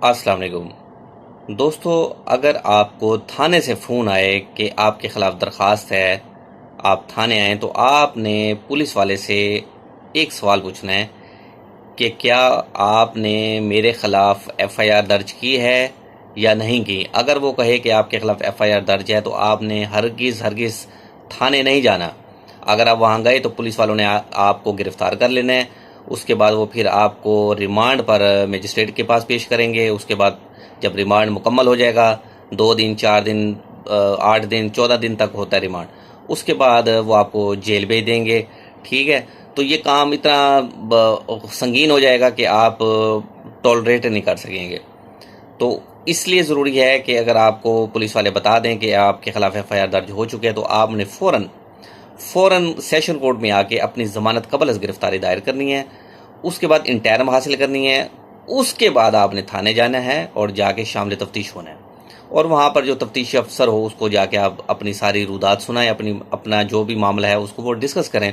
السلام علیکم دوستو، اگر آپ کو تھانے سے فون آئے کہ آپ کے خلاف درخواست ہے، آپ تھانے آئیں تو آپ نے پولیس والے سے ایک سوال پوچھنا ہے کہ کیا آپ نے میرے خلاف ایف آئی آر درج کی ہے یا نہیں کی۔ اگر وہ کہے کہ آپ کے خلاف ایف آئی آر درج ہے تو آپ نے ہرگز تھانے نہیں جانا۔ اگر آپ وہاں گئے تو پولیس والوں نے آپ کو گرفتار کر لینا ہے۔ اس کے بعد وہ پھر آپ کو ریمانڈ پر مجسٹریٹ کے پاس پیش کریں گے۔ اس کے بعد جب ریمانڈ مکمل ہو جائے گا، 2 دن 4 دن 8 دن 14 دن تک ہوتا ہے ریمانڈ، اس کے بعد وہ آپ کو جیل بھیج دیں گے۔ ٹھیک ہے، تو یہ کام اتنا سنگین ہو جائے گا کہ آپ ٹولریٹ نہیں کر سکیں گے۔ تو اس لیے ضروری ہے کہ اگر آپ کو پولیس والے بتا دیں کہ آپ کے خلاف ایف آئی آر درج ہو چکے ہے تو آپ نے فوراً سیشن کورٹ میں آ کے اپنی ضمانت قبل از گرفتاری دائر کرنی ہے۔ اس کے بعد انٹرم حاصل کرنی ہے۔ اس کے بعد آپ نے تھانے جانا ہے اور جا کے شامل تفتیش ہونا ہے، اور وہاں پر جو تفتیشی افسر ہو اس کو جا کے آپ اپنی ساری رودات سنائیں، اپنا جو بھی معاملہ ہے اس کو وہ ڈسکس کریں۔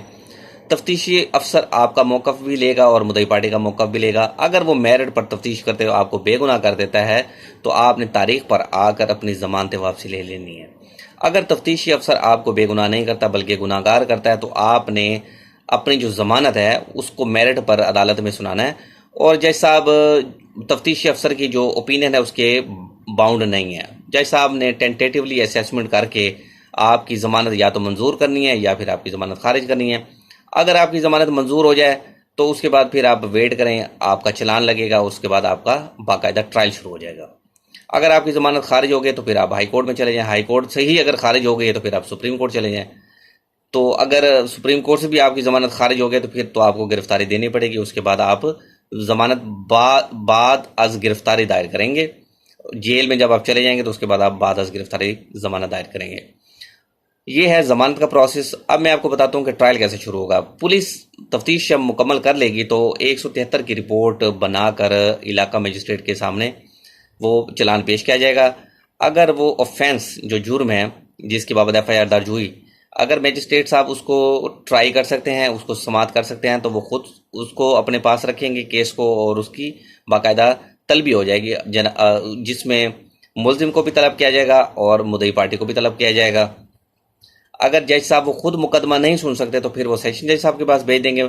تفتیشی افسر آپ کا موقف بھی لے گا اور مدعی پارٹی کا موقف بھی لے گا۔ اگر وہ میرٹ پر تفتیش کرتے ہوئے آپ کو بے گناہ کر دیتا ہے تو آپ نے تاریخ پر آ کر اپنی ضمانت واپسی لے لینی ہے۔ اگر تفتیشی افسر آپ کو بے گناہ نہیں کرتا بلکہ گناہ گار کرتا ہے تو آپ نے اپنی جو ضمانت ہے اس کو میرٹ پر عدالت میں سنانا ہے، اور جج صاحب تفتیشی افسر کی جو اوپینین ہے اس کے باؤنڈ نہیں ہے۔ جج صاحب نے ٹینٹیٹیولی اسیسمنٹ کر کے آپ کی ضمانت یا تو منظور کرنی ہے یا پھر آپ کی ضمانت خارج کرنی ہے۔ اگر آپ کی ضمانت منظور ہو جائے تو اس کے بعد پھر آپ ویٹ کریں، آپ کا چلان لگے گا، اس کے بعد آپ کا باقاعدہ ٹرائل شروع ہو جائے گا۔ اگر آپ کی ضمانت خارج ہو گئی تو پھر آپ ہائی کورٹ میں چلے جائیں، ہائی کورٹ سے ہی اگر خارج ہو گئی ہے تو پھر آپ سپریم کورٹ چلے جائیں۔ تو اگر سپریم کورٹ سے بھی آپ کی ضمانت خارج ہو گئی تو پھر تو آپ کو گرفتاری دینی پڑے گی۔ اس کے بعد آپ ضمانت بعد از گرفتاری دائر کریں گے۔ جیل میں جب آپ چلے جائیں گے تو اس کے بعد آپ بعد از گرفتاری ضمانت دائر کریں گے۔ یہ ہے ضمانت کا پروسیس۔ اب میں آپ کو بتاتا ہوں کہ ٹرائل کیسے شروع ہوگا۔ پولیس تفتیش جب مکمل کر لے گی تو 173 کی رپورٹ بنا کر علاقہ مجسٹریٹ کے سامنے وہ چلان پیش کیا جائے گا۔ اگر وہ آفینس جو جرم ہے جس کی بابت ایف آئی آر درج ہوئی، اگر میجسٹریٹ صاحب اس کو ٹرائی کر سکتے ہیں، اس کو سماعت کر سکتے ہیں، تو وہ خود اس کو اپنے پاس رکھیں گے کیس کو، اور اس کی باقاعدہ طلبی ہو جائے گی، جس میں ملزم کو بھی طلب کیا جائے گا اور مدعی پارٹی کو بھی طلب کیا جائے گا۔ اگر جج صاحب وہ خود مقدمہ نہیں سن سکتے تو پھر وہ سیشن جج صاحب کے پاس بھیج دیں گے،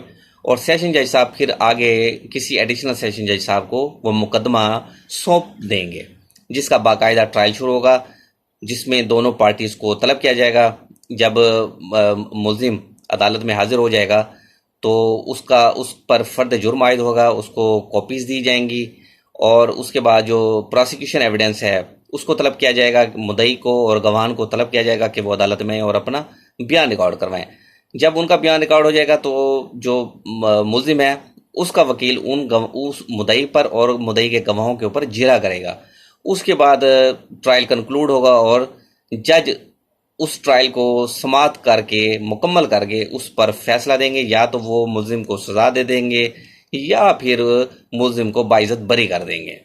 اور سیشن جج صاحب پھر آگے کسی ایڈیشنل سیشن جج صاحب کو وہ مقدمہ سونپ دیں گے، جس کا باقاعدہ ٹرائل شروع ہوگا، جس میں دونوں پارٹیز کو طلب کیا جائے گا۔ جب ملزم عدالت میں حاضر ہو جائے گا تو اس پر فرد جرم عائد ہوگا، اس کو کاپیز دی جائیں گی، اور اس کے بعد جو پروسیکیوشن ایویڈنس ہے اس کو طلب کیا جائے گا، مدعی کو اور گواہان کو طلب کیا جائے گا کہ وہ عدالت میں اور اپنا بیان ریکارڈ کروائیں۔ جب ان کا بیان ریکارڈ ہو جائے گا تو جو ملزم ہے اس کا وکیل اس مدعی پر اور مدعی کے گواہوں کے اوپر جرا کرے گا۔ اس کے بعد ٹرائل کنکلوڈ ہوگا اور جج اس ٹرائل کو سماعت کر کے مکمل کر کے اس پر فیصلہ دیں گے، یا تو وہ ملزم کو سزا دے دیں گے یا پھر ملزم کو باعزت بری کر دیں گے۔